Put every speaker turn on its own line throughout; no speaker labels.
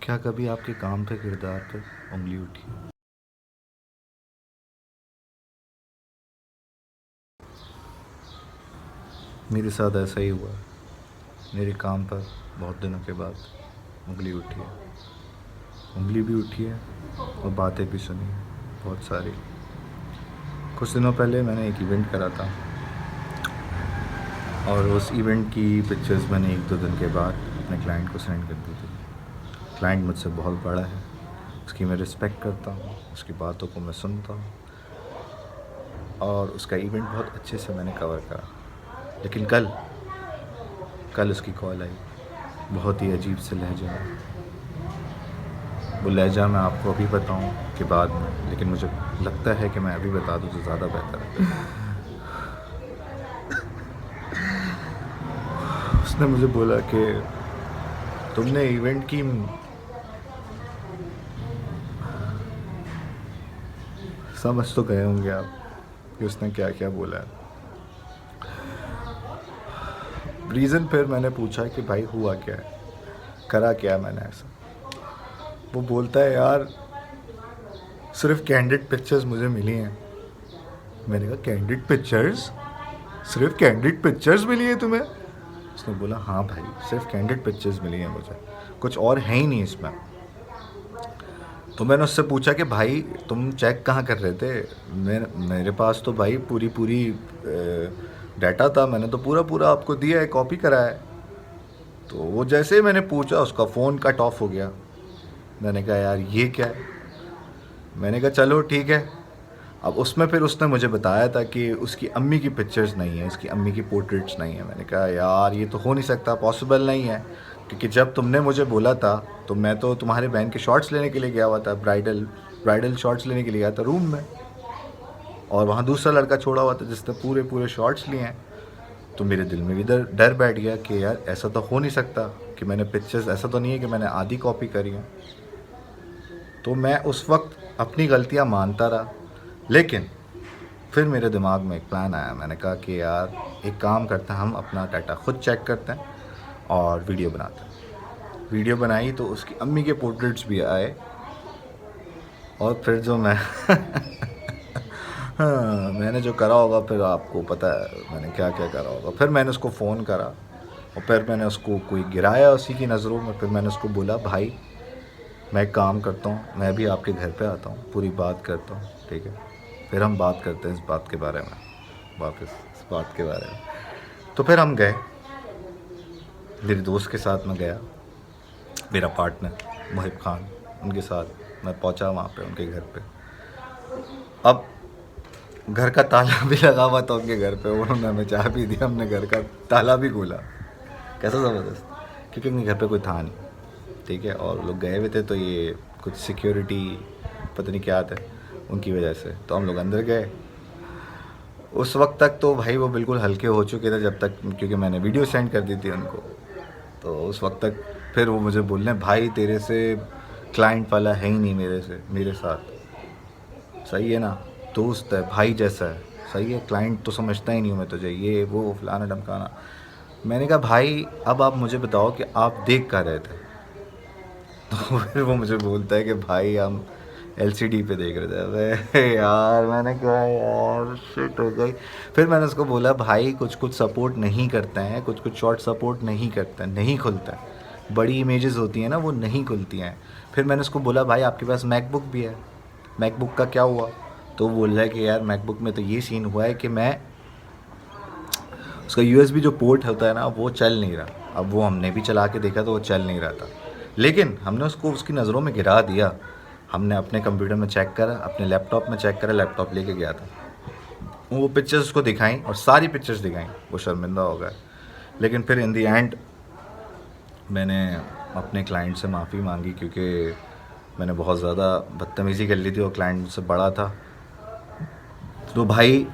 क्या कभी आपके काम पे किरदार पे उंगली उठी? मेरे साथ ऐसा ही हुआ। मेरे काम पर बहुत दिनों के बाद उंगली उठी है। उंगली भी उठी है और बातें भी सुनी है बहुत सारी। कुछ दिनों पहले मैंने एक इवेंट करा था और उस इवेंट की पिक्चर्स मैंने 1-2 दिन के बाद अपने क्लाइंट को सेंड कर दी थी। क्लाइंट मुझसे बहुत बड़ा है, उसकी मैं रिस्पेक्ट करता हूँ, उसकी बातों को मैं सुनता हूँ और उसका इवेंट बहुत अच्छे से मैंने कवर करा। लेकिन कल उसकी कॉल आई, बहुत ही अजीब से लहजा में। वो लहजा मैं आपको अभी बताऊं कि बाद में, लेकिन मुझे लगता है कि मैं अभी बता दूं तो ज़्यादा बेहतर है। उसने मुझे बोला कि तुमने इवेंट की, समझ तो गए होंगे आप कि उसने क्या क्या बोला है। रीज़न फिर मैंने पूछा कि भाई हुआ क्या है, करा क्या है मैंने ऐसा। वो बोलता है यार सिर्फ कैंडिड पिक्चर्स मुझे मिली हैं। मैंने कहा कैंडिड पिक्चर्स? सिर्फ कैंडिड पिक्चर्स मिली है तुम्हें? उसने बोला हाँ भाई, सिर्फ कैंडिड पिक्चर्स मिली हैं मुझे, कुछ और है ही नहीं इसमें। तो मैंने उससे पूछा कि भाई तुम चेक कहाँ कर रहे थे? मेरे पास तो भाई पूरी पूरी डाटा था, मैंने तो पूरा पूरा आपको दिया है, कॉपी करा है। तो वो जैसे ही मैंने पूछा उसका फ़ोन कट ऑफ हो गया। मैंने कहा यार ये क्या है? मैंने कहा चलो ठीक है। अब उसमें फिर उसने मुझे बताया था कि उसकी अम्मी की पिक्चर्स नहीं है, उसकी अम्मी की पोर्ट्रेट्स नहीं है। मैंने कहा यार ये तो हो नहीं सकता, पॉसिबल नहीं है, क्योंकि जब तुमने मुझे बोला था तो मैं तो तुम्हारे बहन के शॉर्ट्स लेने के लिए गया हुआ था, ब्राइडल शॉर्ट्स लेने के लिए गया था रूम में, और वहाँ दूसरा लड़का छोड़ा हुआ था जिसने पूरे पूरे शॉर्ट्स लिए हैं। तो मेरे दिल में भी डर बैठ गया कि यार ऐसा तो हो नहीं सकता कि मैंने पिक्चर्स, ऐसा तो नहीं है कि मैंने आधी कॉपी करी है। तो मैं उस वक्त अपनी गलतियाँ मानता रहा, लेकिन फिर मेरे दिमाग में एक प्लान आया। मैंने कहा कि यार एक काम करते हैं, हम अपना डाटा खुद चेक करते हैं और वीडियो बनाते हैं। वीडियो बनाई तो उसकी अम्मी के पोर्ट्रेट्स भी आए, और फिर जो मैं हाँ, मैंने जो करा होगा फिर आपको पता है मैंने क्या क्या करा होगा। फिर मैंने उसको फ़ोन करा और फिर मैंने उसको कोई गिराया उसी की नज़रों में। फिर मैंने उसको बोला भाई मैं एक काम करता हूँ, मैं भी आपके घर पे आता हूँ, पूरी बात करता हूँ, ठीक है? फिर हम बात करते हैं इस बात के बारे में, वापस इस बात के बारे में। तो फिर हम गए, मेरे दोस्त के साथ मैं गया, मेरा पार्टनर मुहिब खान, उनके साथ मैं पहुंचा वहाँ पे उनके घर पे। अब घर का ताला भी लगा हुआ था उनके घर पे, उन्होंने हमें चाय भी दी, हमने घर का ताला भी खोला। कैसा ज़बरदस्त, क्योंकि उनके घर पे कोई था नहीं, ठीक है? और लोग गए हुए थे तो ये कुछ सिक्योरिटी पता नहीं क्या था उनकी वजह से, तो हम लोग अंदर गए। उस वक्त तक तो भाई वो बिल्कुल हल्के हो चुके थे, जब तक, क्योंकि मैंने वीडियो सेंड कर दी थी उनको। तो उस वक्त तक फिर वो मुझे बोल रहे हैं भाई तेरे से क्लाइंट वाला है ही नहीं, मेरे साथ सही है ना, दोस्त है भाई जैसा है, सही है, क्लाइंट तो समझता ही नहीं हूँ मैं तुझे, ये वो फलाना ढमकाना। मैंने कहा भाई अब आप मुझे बताओ कि आप देख कर रहे थे? तो फिर वो मुझे बोलता है कि भाई हम एलसीडी पे देख रहे थे। अबे यार, मैंने कहा यार शिट हो गई। फिर मैंने उसको बोला भाई कुछ कुछ सपोर्ट नहीं करते हैं, कुछ कुछ शॉट सपोर्ट नहीं करते हैं, नहीं खुलता है, बड़ी इमेजेस होती हैं ना वो नहीं खुलती हैं। फिर मैंने उसको बोला भाई आपके पास मैकबुक भी है, मैकबुक का क्या हुआ? तो वो बोल रहा है कि यार मैकबुक में तो ये सीन हुआ है कि मैं, उसका यूएसबी जो पोर्ट होता है ना वो चल नहीं रहा। अब वो हमने भी चला के देखा तो वो चल नहीं रहा था, लेकिन हमने उसको उसकी नज़रों में गिरा दिया। हमने अपने कंप्यूटर में चेक करा, अपने लैपटॉप में चेक करा, लैपटॉप लेके गया था, वो पिक्चर्स उसको दिखाई और सारी पिक्चर्स दिखाई, वो शर्मिंदा हो गया। लेकिन फिर इन दी एंड मैंने अपने क्लाइंट से माफ़ी मांगी, क्योंकि मैंने बहुत ज़्यादा बदतमीज़ी कर ली थी और क्लाइंट मुझसे बड़ा था। तो भाई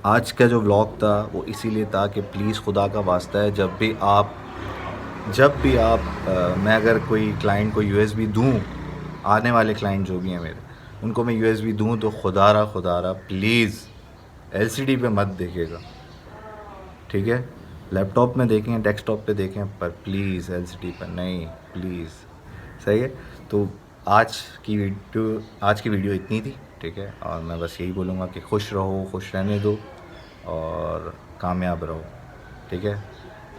आज का जो व्लॉग था वो इसीलिए था कि प्लीज़ खुदा का वास्ता है, जब भी आप मैं अगर कोई क्लाइंट को यूएसबी दूँ, आने वाले क्लाइंट जो भी हैं मेरे, उनको मैं यूएसबी दूँ तो खुदारा प्लीज़ एलसीडी पे मत देखिएगा, ठीक है? लैपटॉप में देखें, डेस्कटॉप पे देखें, पर प्लीज़ एलसीडी पर नहीं, प्लीज़। सही है। तो आज की वीडियो इतनी थी, ठीक है। और मैं बस यही बोलूँगा कि खुश रहो, खुश रहने दो और कामयाब रहो, ठीक है।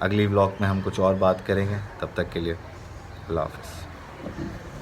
अगली व्लॉग में हम कुछ और बात करेंगे, तब तक के लिए अल्लाह हाफ़िज़।